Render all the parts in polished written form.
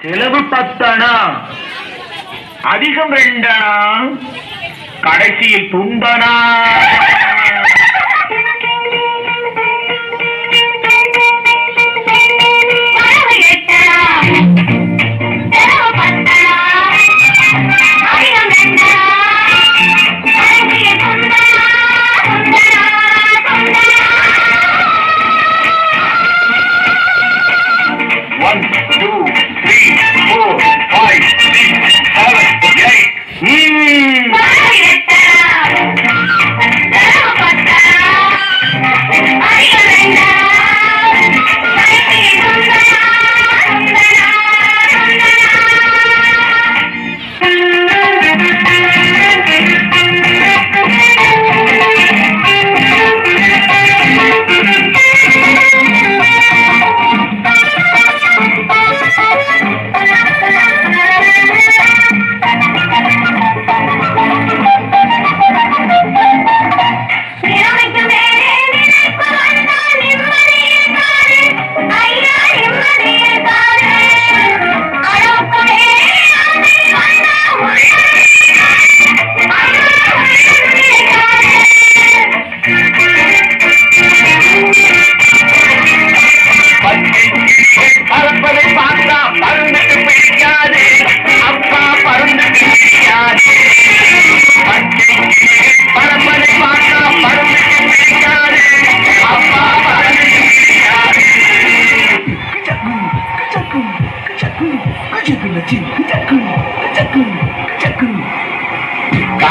செலவு 10 அணா, அதிகம் 2 அணா, கடைசியில் துண்டனா.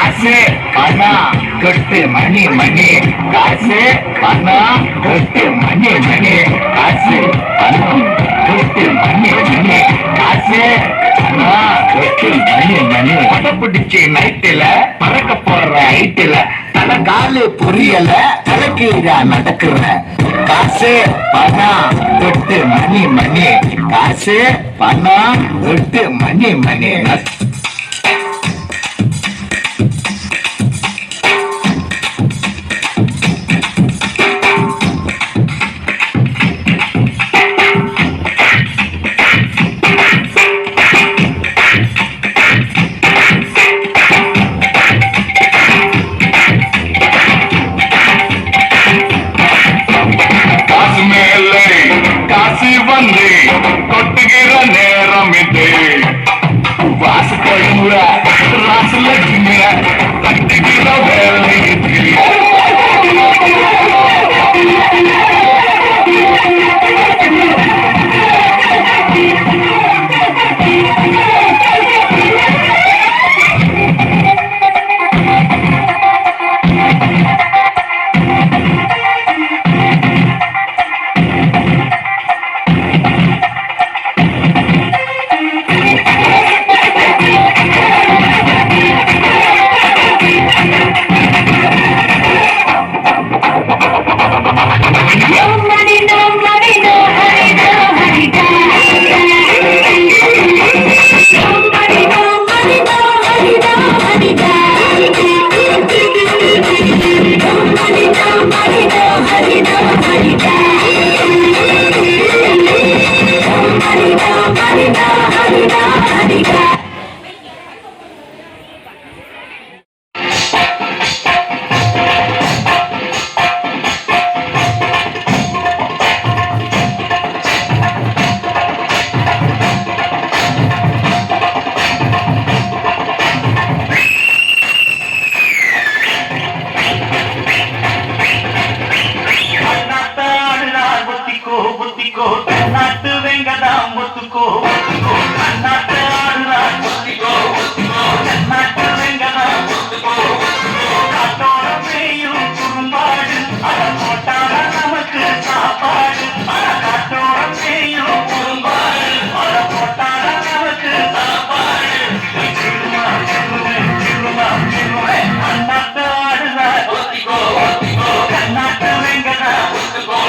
காசு பணம் கொட்டு மணி மணி காசு பணம் கொட்டு மணி மணி காசு பணம் கொட்டு மணி மணி காசு பணம் கொட்டு மணி மணி படப்பிடிச்சு நைட்டுல பறக்க போற ஹைட்டுல தலை காலு புரியல தலைக்கீழா நடக்குற காசு பணம் கொட்டு மணி மணி காசு பணம் கொட்டு மணி மணி கொட்டுகிற நேரம் இது வாசு கொழுமுற ராசு லட்சுமிய கட்டுகிற வேலை இது நாட்டு வெங்கடாம் ஒத்துக்கோ நாட்டு ஆடுறான் ஒத்துக்கோ நாட்டு வெங்கடாம் ஒத்துக்கோ காட்டோட பெய்யும் குறும்பாடு அட போட்டாட நமக்கு சாப்பாடு அட காட்டோட பெய்யும் குறும்பாடு அட போட்டாட நமக்கு சாப்பாடு சிறுமா சிறுமே சிறுமா சிறுமே நாட்டு ஆடுறான் ஒத்துக்கோ நாட்டு வெங்கடாம் ஒத்துக்கோ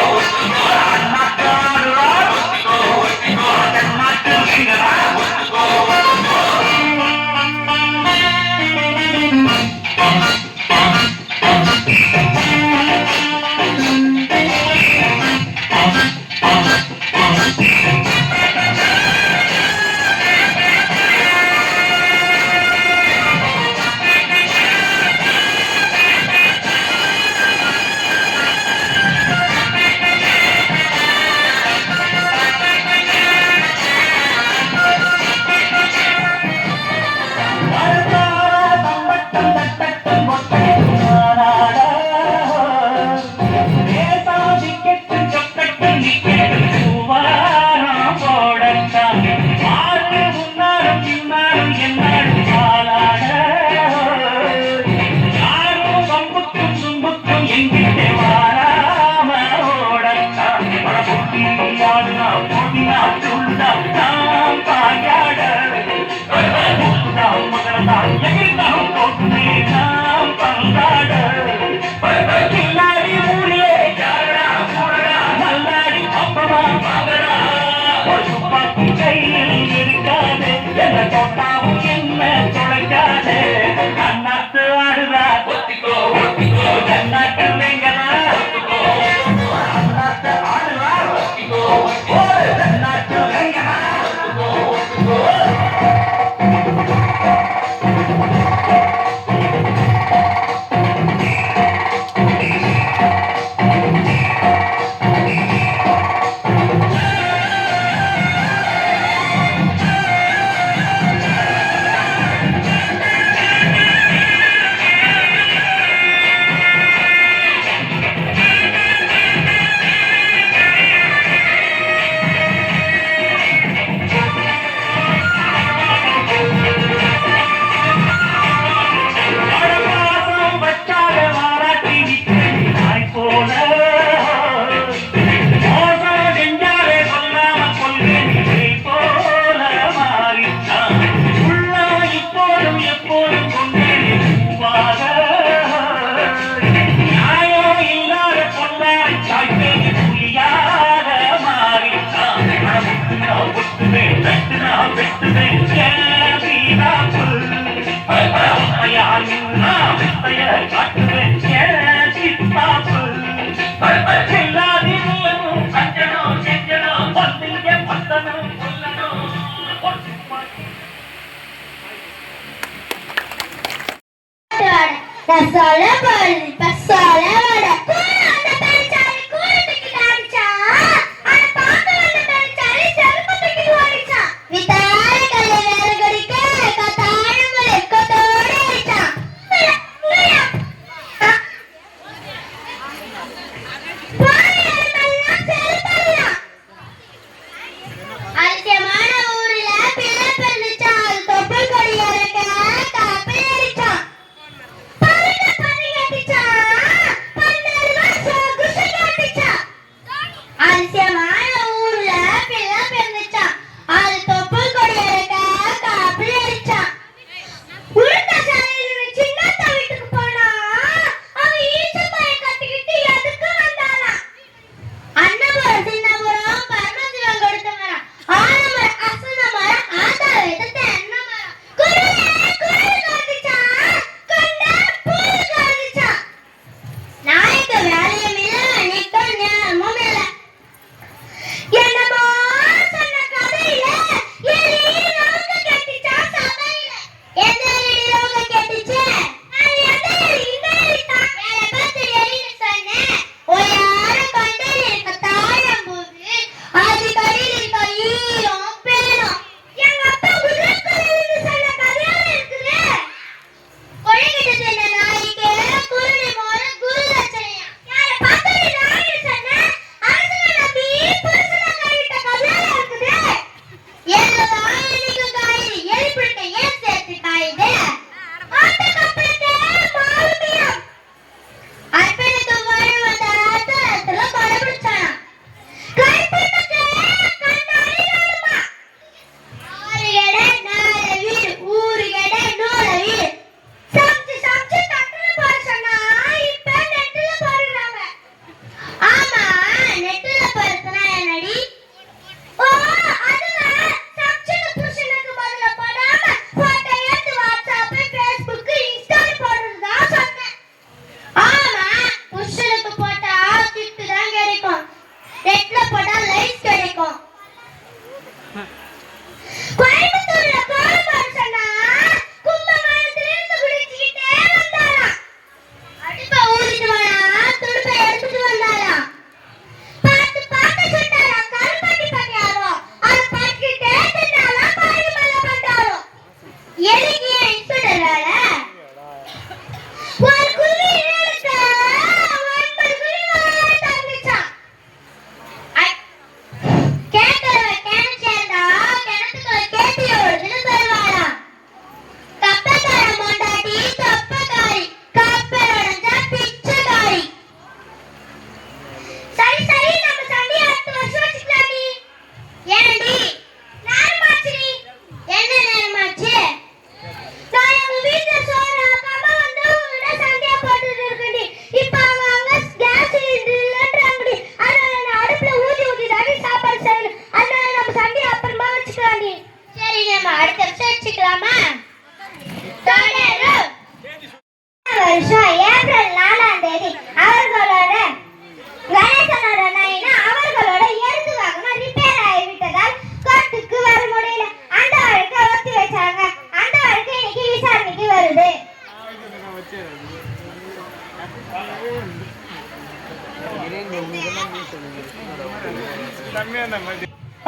கோட்டைய காட்டுவேன் சித்தாப்பு எல்லாரும் சஞ்சனம் செஞ்சனம் பந்தீங்க பந்தனம் சொல்லணும்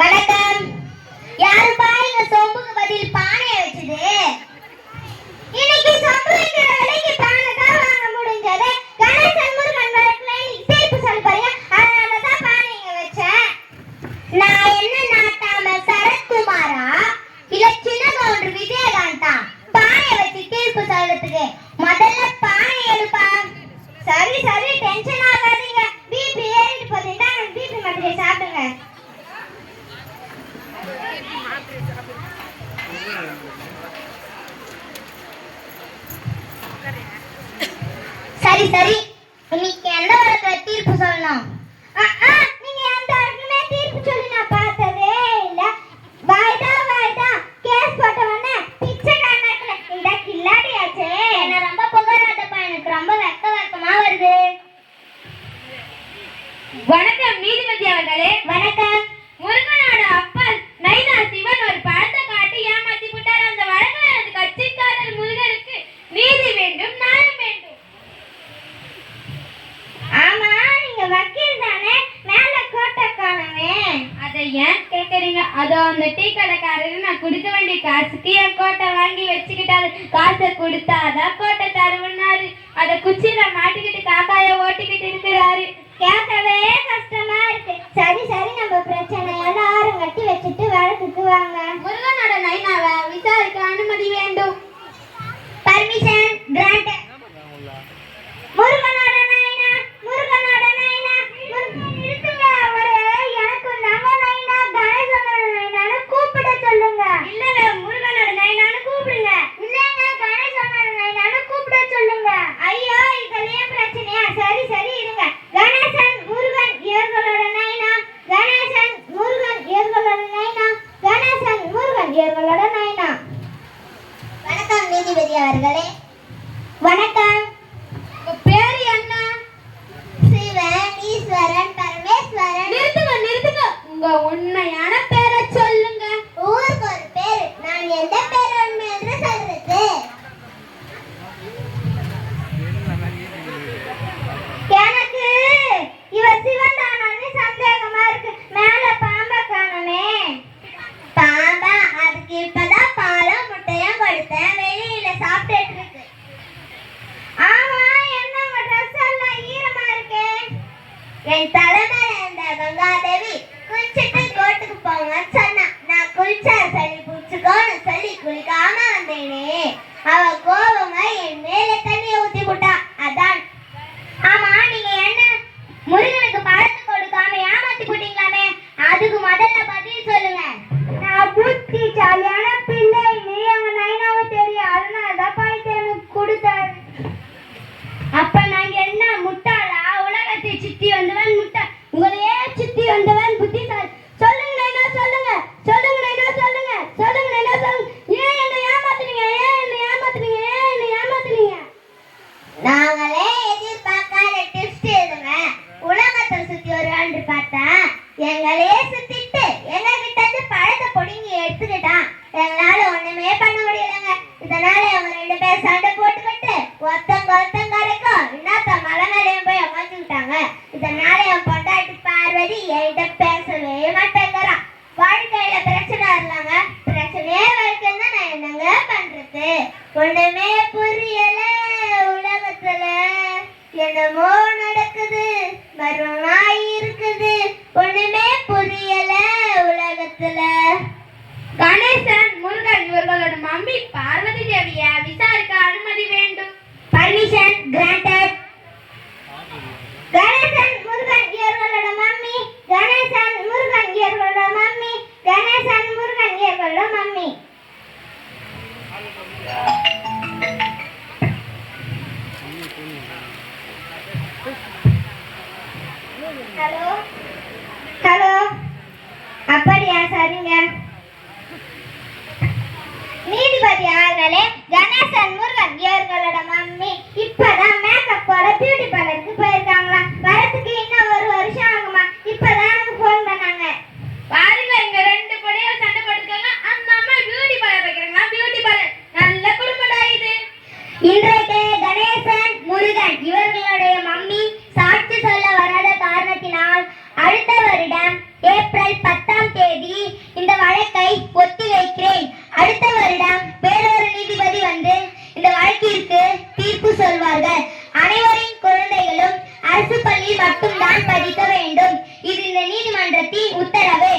வணக்கம். யாருப்பா இந்த சொம்புக்கு பதில் பானையை வச்சது? இன்னைக்கு சொம்பு வைக்கிற விலைக்கு பானை தான் வாங்க முடிஞ்சது. கணேசன் முருகன் வழக்குல இன்னைக்கு தீர்ப்பு சொல்ல போறீங்க. அதனாலதான் பானை இங்க வச்சேன். நான் என்ன நாட்டாம சரத்குமாரா இல்ல சின்ன கவுண்டர் விஜயகாந்தா பானையை வச்சு தீர்ப்பு சொல்றதுக்கு? முதல்ல பானை எடுப்பா. சரி சரி, டென்ஷன் ஆகாதீங்க. பிபி ஏறிட்டு போகுது. பிபி மாத்திரை சாப்பிடுங்க. சரி சரி, இன்னைக்கு எந்த வழக்குல தீர்ப்பு சொல்லணும்? நீங்க எந்த வழக்குமே தீர்ப்பு சொல்லி நான் பார்த்ததே இல்ல. வாய்தா கேஸ் போட்ட உடனே பிச்சை காரணத்துல இந்த கில்லாடியாச்சே என்ன ரொம்ப புகழாதப்பா. எனக்கு வணக்கம் நீதிபதி அவர்களே. வணக்கம். முருகனோட அப்பன் நைனா சிவன் ஒரு பழத்தை காட்டி ஏமாத்தி விட்டார். அந்த வழக்கில் எனது கட்சிக்காரர் முருகனுக்கு நீதி வேண்டும், நியாயம் வேண்டும். ஆமா, நீங்க வக்கீல் தானே? மேல கோட்டை காணவே. அதை ஏன் கேக்குறீங்க? அதோ அந்த டீ கடைக்காரரு நான் கொடுக்க வேண்டிய காசுக்கு என் கோட்டை வாங்கி வச்சுக்கிட்டாரு. காசை கொடுத்தாதான் கோட்டை தருவனாரு. அதை குச்சியில மாட்டிக்கிட்டு காக்காய ஓட்டிக்கிட்டு இருக்கிறாரு. கேட்கவே கஷ்டமா இருக்கு. சரி சரி, நம்ம பிரச்சனை எல்லாரும் கட்டி வச்சுட்டு வழக்குக்கு வாங்க. முருகனோட நைனாவை விசாரிக்க அனுமதி வேண்டும். Permission grant. முருகனோட நைனா, முருகனோட நைனா, நிறுத்துங்க. அவரு எனக்கு நம்ம நைனா கணேசனோட நைனான்னு கூப்பிட சொல்லுங்க. இல்லங்க, முருகனோட நைனான்னு கூப்பிடுங்க. இல்லங்க, கணேசனோட நைனான்னு கூப்பிட சொல்லுங்க. ஐயோ, இதுலயே பிரச்சனையா? சரி சரி இருங்க. கணேசன் முருகன் இவர்களோட நைனா, கணேசன் முருகன் இவர்களோட நைனா, கணேசன் முருகன் இவர்களோட நைனா. வணக்கம் நீதிபதி அவர்களே. வணக்கம். உங்க பேரு என்ன? சிவன், ஈஸ்வரன், பரமேஸ்வரன். நிறுத்துங்க. உங்க உண்மையான பேரை சொல்லுங்க. ஊருக்கு ஒரு பேரு. நான் எந்த பேர் உண்மை என்று சொல்றது? எனக்கு இவர் சிவன் தானான்னு சந்தேகமா இருக்கு. மேல பாம்பை காணோமே. பாம்பா? அதுக்கு இப்பதான் பாலும் முட்டையும் கொடுத்தேன். வெளியில சாப்பிட்டுட்டு இருக்கு. ஆமா, என்ன உங்க ட்ரெஸ் எல்லாம் ஈரமா இருக்கு? என் தலைமையில இருந்த கங்காதேவி குளிச்சுட்டு கோட்டுக்கு போங்கன்னு சொன்னா. நான் குளிச்சா சளி பிடிச்சுக்கோன்னு சொல்லி குளிக்காம வந்தேனே. அவ கோபமா என் மேல தண்ணியை ஊத்தி போட்டா. அதான். ஆமா, நீங்க என்ன முருகனுக்கு பழத்தை கொடுக்காம ஏமாத்தி போட்டீங்களாமே, அதுக்கு முதல்ல பதில் சொல்லுங்க. நான் புத்திசாலியான பிள்ளை, நீ அவங்க நைனாவும் தெரியும், அதனாலதான் பழத்தை எனக்கு கொடுத்தாரு. அப்ப நாங்க என்ன முட்டாளா? உலகத்தை சுத்தி வந்தவன் முட்டா, உங்களையே சுத்தி வந்தவன் புத்திசாலி. சொல்லுங்க நைனா, சொல்லுங்க. சொல்லுங்க நைனா, சொல்லுங்க. சொல்லுங்க நைனா, சொல்லுங்க. ஏன் என்னை ஏமாத்துறீங்க? நாங்களே எதிர்பார்க்காத டெஸ்ட் எழுதுங்க. உலகத்தை சுத்தி வருவான்னு பார்த்தா எங்களையே சுத்திட்டு எங்க கிட்ட இருந்து பழத்தை பொடிங்கி எடுத்துக்கிட்டான். எங்களால ஒண்ணுமே பண்ண முடியலங்க. இதனால அவங்க 2 பேர் சண்டை போட்டுக்கிட்டு ஒருத்தங்க கரைக்கும் இன்னொருத்த மலை மேலேயும் போய் உட்காந்துக்கிட்டாங்க. இதனால என் பொண்டாட்டி பார்வதி என்கிட்ட பேசவே மாட்டேங்கிறான். வாழ்க்கையில பிரச்சனை வரலாங்க. பிரச்சனையே வரைக்கும் தான் நான் என்னங்க பண்றது? ஒண்ணுமே புரியல. உலகத்துல என்னமோ நடக்குது, மர்மமாய் இருக்குது. ஒண்ணுமே புரியல உலகத்துல. கணேசன் முருகன் இவர்களோட மம்மி பார்வதி தேவிய விசாரிக்க அனுமதி வேண்டும். Permission granted. கணேசன் முருகன் இவர்களோட மம்மி, கணேசன் முருகன் இவர்களோட மம்மி, கணேசன் முருகன் இவர்களோட மம்மி. Hello hello. அப்படியா? சரிங்க. நீதிபதி அவர்களே, கணேசன் முருகன் இவர்களோட மம்மி இப்பதான் மேக்கப் போட பியூட்டி பார்லருக்கு போயிருக்காங்களா. வரத்துக்கு இன்னும் 1 வருஷம் ஆகுமா. இப்பதான் எனக்கு ஃபோன் பண்ணாங்க. பாருங்க, இங்க 2 பொடியும் சண்டை போட்டுருக்காங்க. அந்த அம்மா பியூட்டி பார்லர் வைக்கிறாங்களா? பியூட்டி பார்லர் நல்ல குடும்படா இது. இன்றைக்கு கணேசன் முருகன் இவர்களுடைய மம்மி சாட்சி சொல்ல வராத காரணத்தினால் அடுத்த வருடம் ஏப்ரல் 10ஆம் தேதி இந்த வழக்கை ஒத்தி வைக்கிறேன். அடுத்த வருடம் வேறொரு நீதிபதி வந்து இந்த வழக்கிற்கு தீர்ப்பு சொல்வார்கள். அனைவரின் குழந்தைகளும் அரசு பள்ளியில் மட்டும்தான் படிக்க வேண்டும். இது இந்த நீதிமன்றத்தின் உத்தரவு.